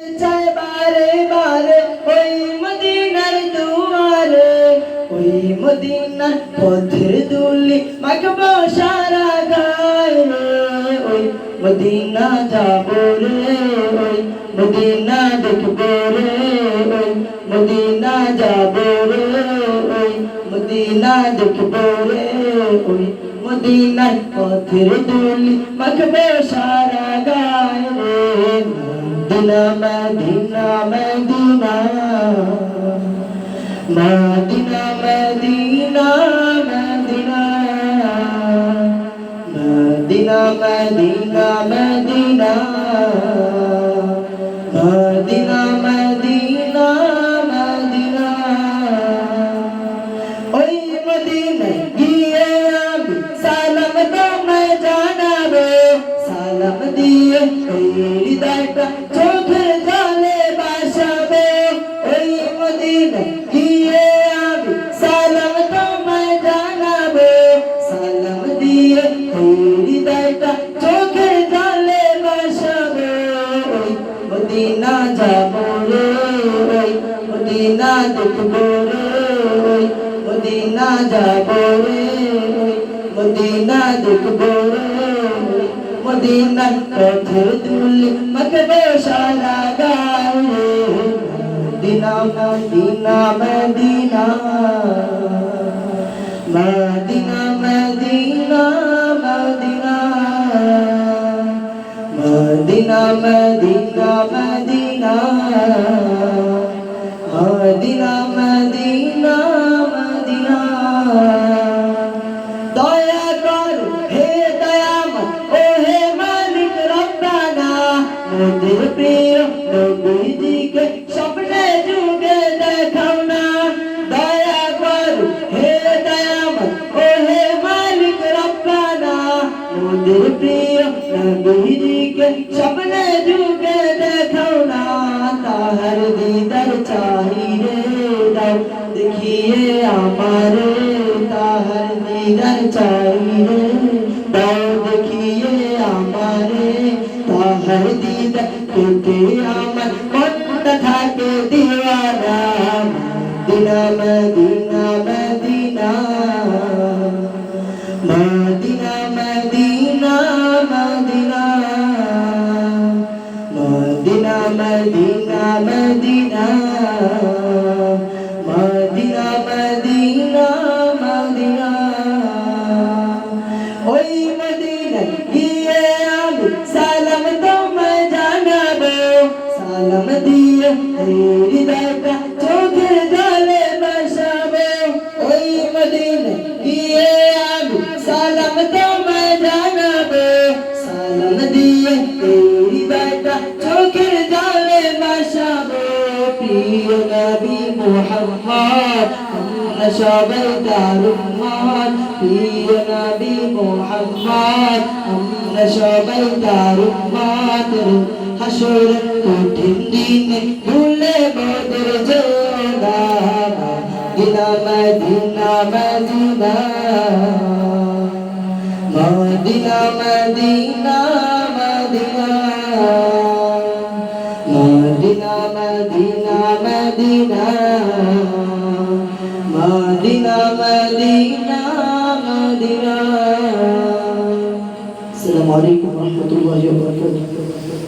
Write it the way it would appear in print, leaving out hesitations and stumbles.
চায় বারে বারে ওই মদিনার দুয়ারে, ওই মদিনার পথের ধুলি মাখবো সারা গায়ে রে। ওই মদিনা যাবো রে, ওই মদিনা দেখবো রে, ওই মদিনা যাবো রে, ওই মদিনা দেখবো রে। ওই মদিনার পথের ধুলি মাখবো সারা গায়ে রে। Medina Medina Medina Medina Medina Medina Medina Medina Medina Medina Medina ওই মদিনা গিয়ে আমি সালাম তোমায় জানাবো, সালাম দিয়ে ওই হৃদয়টা চোখের জলে ভাসাবো। ওই মদিনা গিয়ে আমি সালাম তোমায় জানাবো, সালাম দিয়ে ওই হৃদয়টা চোখের জলে ভাসাবো। ওই মদিনা যাবো রে, ওই মদিনা দেখবো রে, ওই মদিনা যাবো রে, ওই মদিনা দেখবো রে। মদিনার পথের ধুলি মাখবো সারা গায়ে। Medina Medina Medina Medina Medina Medina Medina Medina Medina Medina Medina Medina দয়া কর হে দয়াময় ও হে মালিক রব্বানা, মোদের প্রিয় নবীজিকে স্বপ্নে যুগে দেখাও না। দয়া কর হে দয়াময় ও হে মালিক রব্বানা, মোদের প্রিয় নবীজিকে স্বপ্নে যুগে দেখাও না। তাহার দিদার চাহিরে দাও দেখিয়ে আমারে, তাহার দিদার চাহিরে দাও দেখিয়ে আমারে। তাহার দিদার পেতে আমার মনটা থাকে দিওয়ানা। Medina Medina Medina Medina Medina Medina Medina Medina Medina Medina Medina ওই মদিনা গিয়ে আমি সালাম তোমায় জানাবো, সালাম দিয়ে হৃদয়টা চোখের জলে ভাসাবো। ওই মদিনা গিয়ে আমি সালাম তোমায় জানাবো, সালাম দিয়ে হৃদয়টা চোখের জলে ভাসাবো। প্রিয় নবী মুহাম্মদ আমরা সবাই তার উম্মত, প্রিয় নবী মুহাম্মদ আমরা সবাই তার উম্মত। হাসরের কঠিন দিনে ভুলে বদর জোড়া। Medina Medina Medina Medina Medina Medina Medina Medina Medina Medina Medina. আসসালামু আলাইকুম ওয়া রাহমাতুল্লাহি ওয়া বারাকাতুহু।